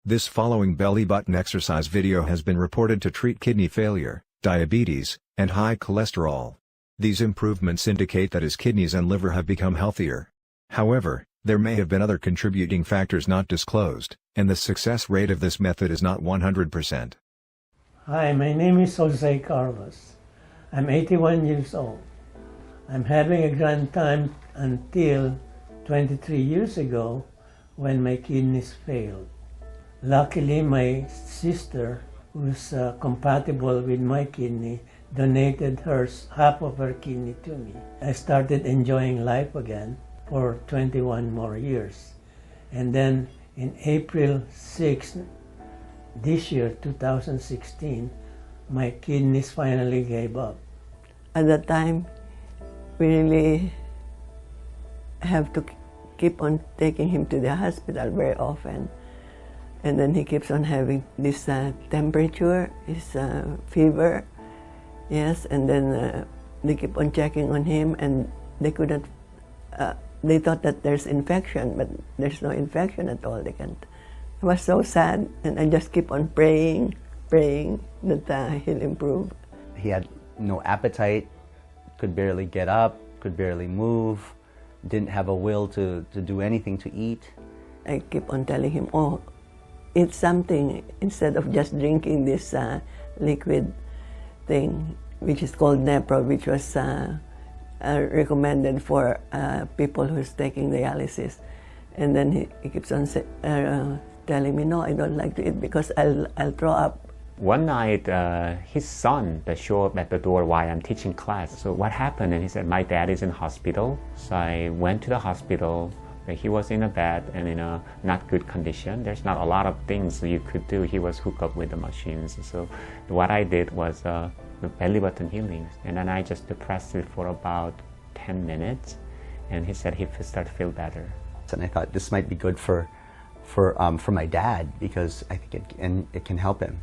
This following belly button exercise video has been reported to treat kidney failure, diabetes, and high cholesterol. These improvements indicate that his kidneys and liver have become healthier. However, there may have been other contributing factors not disclosed, and the success rate of this method is not 100%. Hi, my name is Jose Carlos. I'm 81 years old. I'm having a grand time until 23 years ago when my kidneys failed. Luckily, my sister, who's compatible with my kidney, donated half of her kidney to me. I started enjoying life again for 21 more years. And then in April 6 this year, 2016, my kidneys finally gave up. At that time, we really have to keep on taking him to the hospital very often. And then he keeps on having this temperature, his fever, yes, and then they keep on checking on him, and they couldn't, they thought that there's infection, but there's no infection at all. It was so sad, and I just keep on praying that he'll improve. He had no appetite, could barely get up, could barely move, didn't have a will to do anything to eat. I keep on telling him, oh, eat something instead of just drinking this liquid thing, which is called Nepro, which was recommended for people who's taking dialysis. And then he keeps on telling me, no, I don't like to eat because I'll throw up. One night, his son showed up at the door while I'm teaching class. So what happened? And he said, my dad is in hospital. So I went to the hospital. He was in a bed and in a not good condition. There's not a lot of things you could do. He was hooked up with the machines. So what I did was the belly button healing. And then I just pressed it for about 10 minutes. And he said he started to feel better. And I thought this might be good for my dad, because I think it can help him.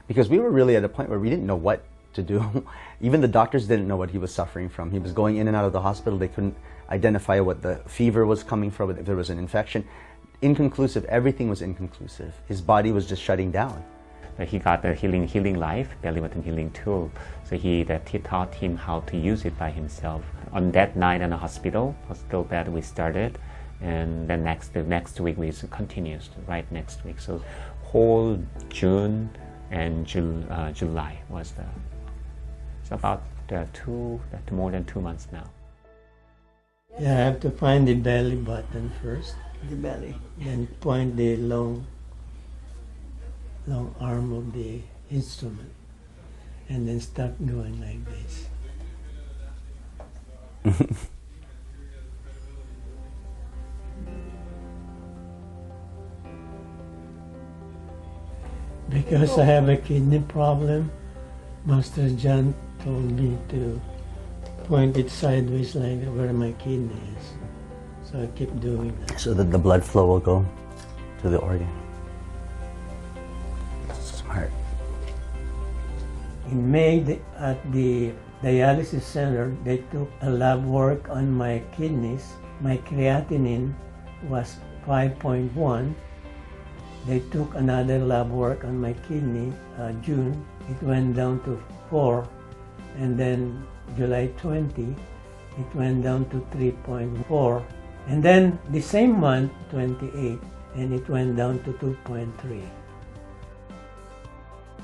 Because we were really at a point where we didn't know what to do. Even the doctors didn't know what he was suffering from. He was going in and out of the hospital. They couldn't identify what the fever was coming from, if there was an infection. Inconclusive, everything was inconclusive. His body was just shutting down. He got the Healing Life, belly button healing tool. So he taught him how to use it by himself. On that night in the hospital bed, we started. And then the next week we continues, right next week. So whole June and July was it's about more than 2 months now. Yeah, I have to find the belly button first. The belly. Then point the long arm of the instrument. And then start going like this. Because I have a kidney problem, Master John told me to point it sideways like where my kidney is. So I keep doing that. So that the blood flow will go to the organ. Smart. In May, at the dialysis center, they took a lab work on my kidneys. My creatinine was 5.1. They took another lab work on my kidney, June. It went down to 4. And then July 20, it went down to 3.4. And then the same month, 28, and it went down to 2.3.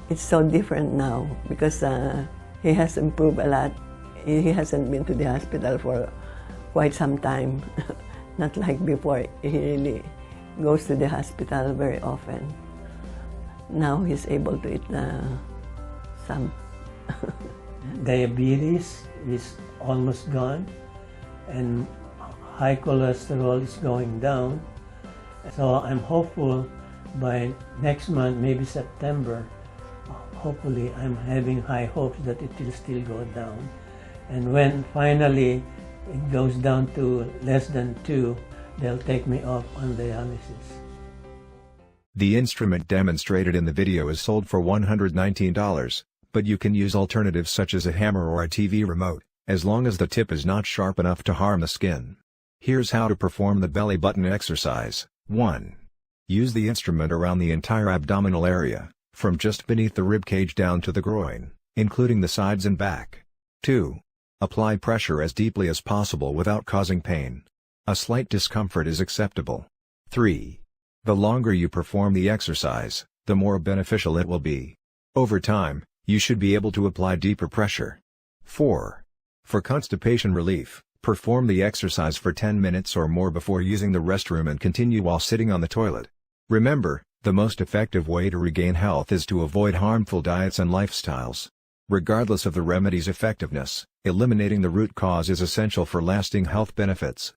It's so different now because he has improved a lot. He hasn't been to the hospital for quite some time. Not like before. He really goes to the hospital very often. Now he's able to eat some. Diabetes is almost gone, and high cholesterol is going down. So I'm hopeful by next month, maybe September, hopefully I'm having high hopes that it will still go down. And when finally it goes down to less than 2, they'll take me off on dialysis. The instrument demonstrated in the video is sold for $119, but you can use alternatives such as a hammer or a TV remote, as long as the tip is not sharp enough to harm the skin. Here's how to perform the belly button exercise. 1. Use the instrument around the entire abdominal area, from just beneath the rib cage down to the groin, including the sides and back. 2. Apply pressure as deeply as possible without causing pain. A slight discomfort is acceptable. 3. The longer you perform the exercise, the more beneficial it will be. Over time, you should be able to apply deeper pressure. 4. For constipation relief, perform the exercise for 10 minutes or more before using the restroom and continue while sitting on the toilet. Remember, the most effective way to regain health is to avoid harmful diets and lifestyles. Regardless of the remedy's effectiveness, eliminating the root cause is essential for lasting health benefits.